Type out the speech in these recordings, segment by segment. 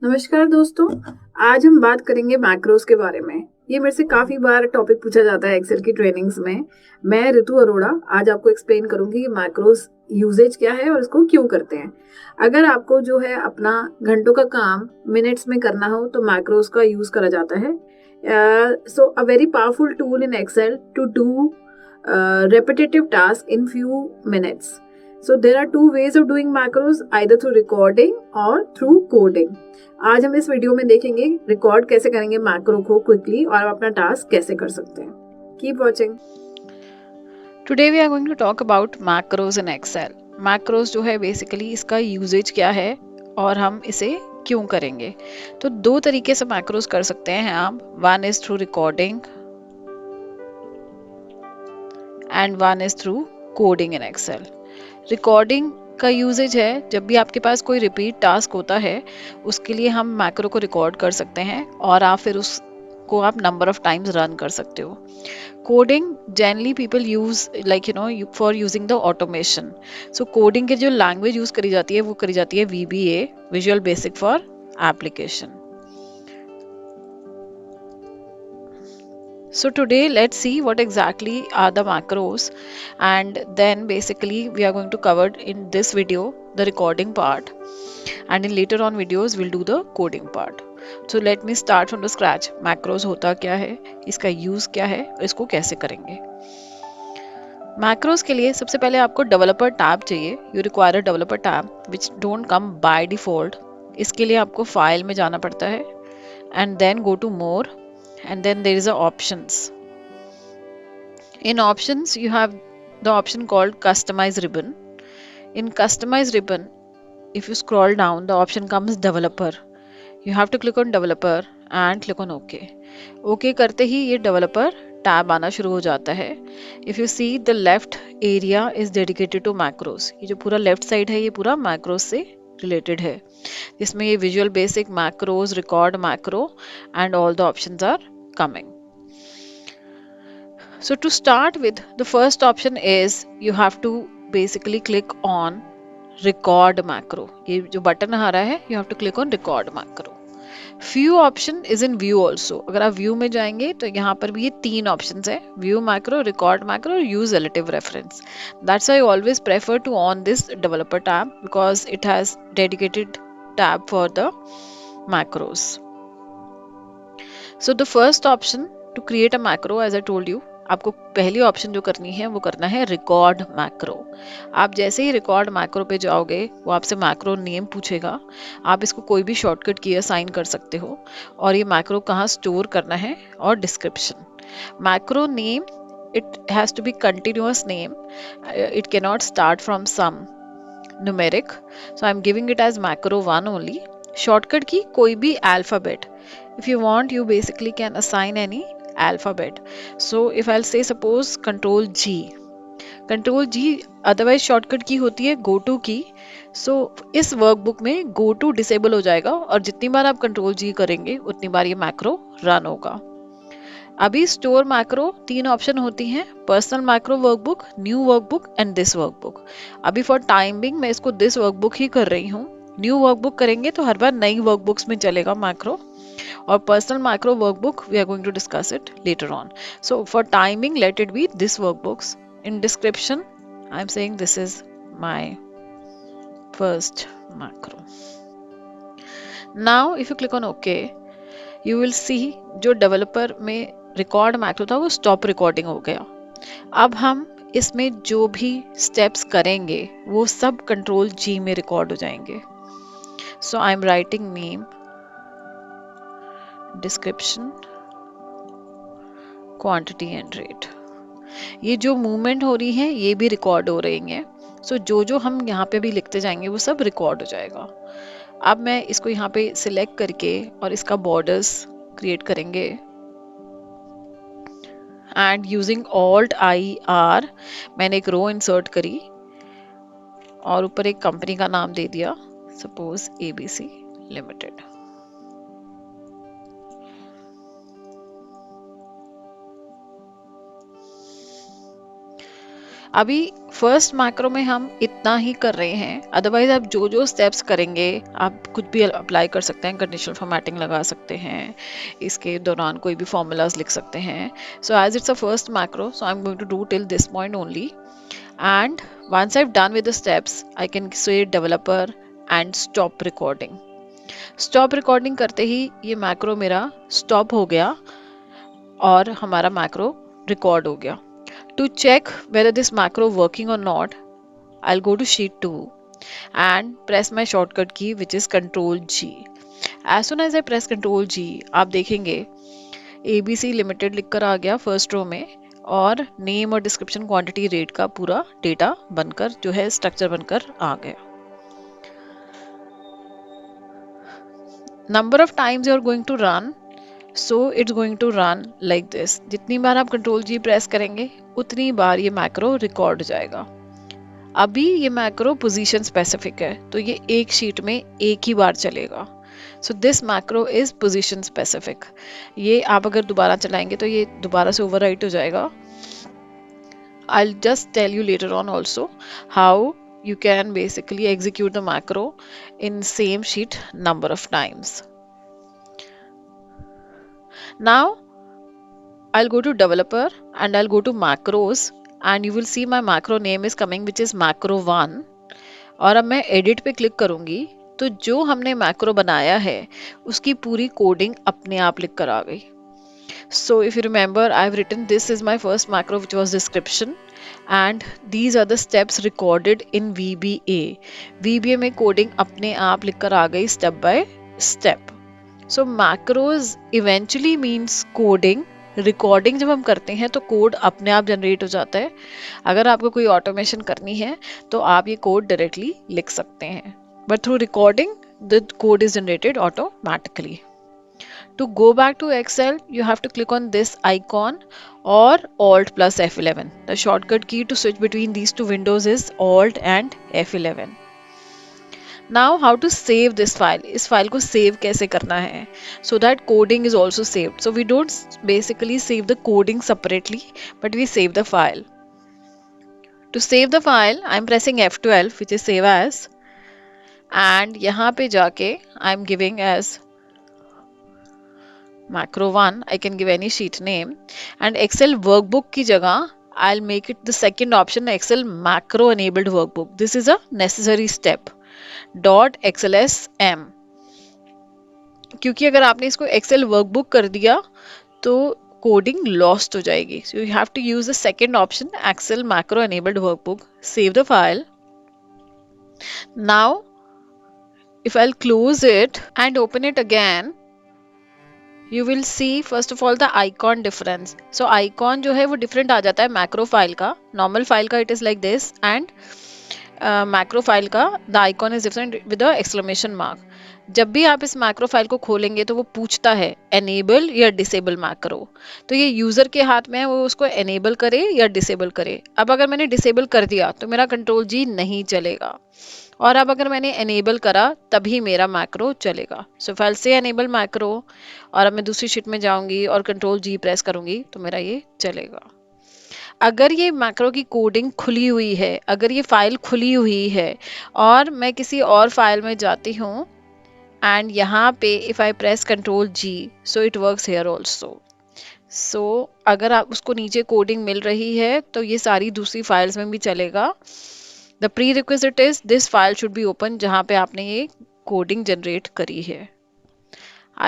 नमस्कार दोस्तों। आज हम बात करेंगे मैक्रोस के बारे में। ये मेरे से काफ़ी बार टॉपिक पूछा जाता है एक्सेल की ट्रेनिंग्स में। मैं ऋतु अरोड़ा आज आपको एक्सप्लेन करूंगी कि मैक्रोस यूजेज क्या है और इसको क्यों करते हैं। अगर आपको जो है अपना घंटों का काम मिनट्स में करना हो तो मैक्रोस का यूज़ करा जाता है। So a very powerful tool in Excel to do repetitive task in few minutes. So there are two ways of doing macros, either through recording or through coding. आज हम इस वीडियो में देखेंगे record कैसे करेंगे मैक्रो को quickly और अपना टास्क कैसे कर सकते हैं। Keep watching. Today we are going to talk about macros in Excel. Macros जो है बेसिकली इसका यूजेज क्या है और हम इसे क्यों करेंगे। तो दो तरीके से मैक्रोज कर सकते हैं आप। One is through recording and one is through coding in Excel. Recording का यूजेज है जब भी आपके पास कोई रिपीट टास्क होता है उसके लिए हम मैक्रो को रिकॉर्ड कर सकते हैं और आप फिर उसको आप नंबर ऑफ टाइम्स रन कर सकते हो। Coding generally people use like for using the automation. So coding की जो लैंग्वेज यूज करी जाती है वो करी जाती है VBA, visual basic for application. So today let's see what exactly are the macros, and then basically we are going to cover in this video the recording part, and in later on videos we'll do the coding part. So let me start from the scratch. Macros होता क्या है, इसका use क्या है और इसको कैसे करेंगे। मैक्रोस के लिए सबसे पहले आपको डेवलपर टैब चाहिए। You require a developer tab which don't come by default. इसके लिए आपको फाइल में जाना पड़ता है and then go to more and then there is a options. In options you have the option called customize ribbon. In customize ribbon, if you scroll down, the option comes developer. You have to click on developer and click on OK. OK करते ही ये developer tab आना शुरू हो जाता है। If you see the left area is dedicated to macros. ये जो पूरा लेफ्ट साइड है ये पूरा macros से रिलेटेड है। इसमें ये visual basic, macros, record macro and all the options are coming. So to start with, the first option is you have to basically click on record macro. ये जो button आ रहा है you have to click on record macro. Few option is in view also. अगर आप view में जाएंगे तो यहाँ पर भी ये तीन options है, view macro, record macro, use relative reference. That's why I always prefer to on this developer tab because it has dedicated tab for the macros. So the first option to create a macro, as I told you, आपको पहली option जो करनी है वो करना है record macro. आप जैसे ही रिकॉर्ड मैक्रो पे जाओगे वो आपसे मैक्रो नेम पूछेगा। आप इसको कोई भी शॉर्टकट की असाइन कर सकते हो और ये मैक्रो कहाँ स्टोर करना है और description. Macro name it has to be continuous name, it can not start from some numeric, so I'm giving it as macro 1 only. Shortcut की कोई भी alphabet, if you want you basically can assign any alphabet. So if I'll say suppose control G, otherwise shortcut की होती है go to की। so इस workbook में go to disable हो जाएगा और जितनी बार आप कंट्रोल G करेंगे उतनी बार ये मैक्रो रन होगा। अभी स्टोर मैक्रो तीन ऑप्शन होती हैं, personal macro workbook, new workbook and this workbook. अभी फॉर टाइमिंग मैं इसको दिस वर्कबुक ही कर रही हूँ। न्यू वर्कबुक करेंगे तो हर बार नई वर्कबुक्स में चलेगा मैक्रो, और personal macro workbook we are going to discuss it later on. So for timing let it be this workbooks. In description I am saying this is my first macro. Now if you click on okay you will see जो developer में record macro था वो stop recording हो गया। अब हम इसमें जो भी स्टेप्स करेंगे वो सब कंट्रोल G में रिकॉर्ड हो जाएंगे। So I am writing name, description, quantity and rate. ये जो मूवमेंट हो रही है ये भी रिकॉर्ड हो रही है। सो जो हम यहाँ पे भी लिखते जाएंगे वो सब रिकॉर्ड हो जाएगा। अब मैं इसको यहाँ पे सिलेक्ट करके और इसका बॉर्डर्स क्रिएट करेंगे एंड यूजिंग Alt+I+R मैंने एक रो इंसर्ट करी और ऊपर एक कंपनी का नाम दे दिया, सपोज ABC लिमिटेड। अभी फर्स्ट मैक्रो में हम इतना ही कर रहे हैं, अदरवाइज आप जो जो स्टेप्स करेंगे आप कुछ भी अप्लाई कर सकते हैं, कंडीशनल फॉर्मेटिंग लगा सकते हैं, इसके दौरान कोई भी फॉर्मूलाज लिख सकते हैं. So as it's a first macro, so I am going to do till this point only, and once I've done with the steps I can say developer and stop recording. Stop recording करते ही ये macro मेरा stop हो गया और हमारा macro record हो गया. To check whether this macro working or not, I'll go to sheet 2 and press my shortcut key which is Control G. As soon as I press Control G, आप देखेंगे ABC Limited लिखकर आ गया first row में और name और description quantity rate का पूरा data बनकर जो है स्ट्रक्चर बनकर आ गया. Number of times you are going to run, so it's going to run like this. जितनी बार आप कंट्रोल जी प्रेस करेंगे उतनी बार ये मैक्रो रिकॉर्ड हो जाएगा. अभी ये मैक्रो पोजीशन स्पेसिफिक है तो ये एक शीट में एक ही बार चलेगा. So this macro is position specific. ये आप अगर दोबारा चलाएंगे तो ये दोबारा से ओवरराइट हो जाएगा. I'll just tell you later on also how you can basically execute the macro in same sheet number of times. Now I'll go to developer and I'll go to macros and you will see my macro name is coming which is macro 1. और अब मैं edit पे click करूंगी तो जो हमने macro बनाया है उसकी पूरी कोडिंग अपने आप लिख कर आ गई. So if you remember, I've written this is my first macro which was description and these are the steps recorded in VBA. VBA में कोडिंग अपने आप लिखकर आ गई step by step. So macros eventually means coding. Recording जब हम करते हैं तो कोड अपने आप जनरेट हो जाता है. अगर आपको कोई ऑटोमेशन करनी है तो आप ये कोड डायरेक्टली लिख सकते हैं, but through recording the code is generated automatically. To go back to Excel, you have to click on this icon or Alt plus F11. The shortcut key to switch between these two windows is Alt and F11. Now how to save this file? इस file को save कैसे करना है? So that coding is also saved. So we don't basically save the coding separately, but we save the file. To save the file, I'm pressing F12 which is save as, and यहाँ पे जाके I'm giving as macro 1. I can give any sheet name and Excel workbook की जगह I'll make it the second option, Excel macro enabled workbook. This is a necessary step. .xlsm. क्योंकि अगर आपने इसको Excel workbook कर दिया तो coding lost हो जाएगी. So you have to use the second option, Excel macro enabled workbook. Save the file. Now if I'll close it and open it again, you will see first of all the icon difference. So icon जो है वो different आ जाता है macro file का. normal file का it is like this and macro file का the icon is different with the exclamation mark. जब भी आप इस macro फाइल को खोलेंगे तो वो पूछता है enable या disable macro. तो ये यूजर के हाथ में है, वो उसको enable करे या disable करे. अब अगर मैंने disable कर दिया तो मेरा कंट्रोल जी नहीं चलेगा और अब अगर मैंने enable करा तभी मेरा मैक्रो चलेगा. So if I will say enable macro और अब मैं दूसरी शीट में जाऊंगी और कंट्रोल जी प्रेस करूंगी तो मेरा ये चलेगा. अगर ये मैक्रो की कोडिंग खुली हुई है, अगर ये फाइल खुली हुई है और मैं किसी और फाइल में जाती हूँ एंड यहाँ पे if I press control G, so it works here also. सो अगर आप उसको नीचे कोडिंग मिल रही है तो ये सारी दूसरी फाइल्स में भी चलेगा. The prerequisite is this file should be open जहाँ पे आपने ये कोडिंग जनरेट करी है.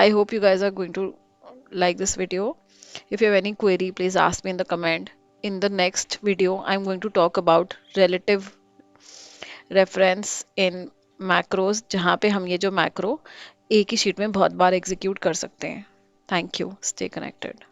I hope you guys are going to like this video. If you have any query, please ask me in the comment. In the next video, I'm going to talk about relative reference in macros जहाँ पे हम ये जो macro एक ही sheet में बहुत बार execute कर सकते हैं. Thank you. Stay connected.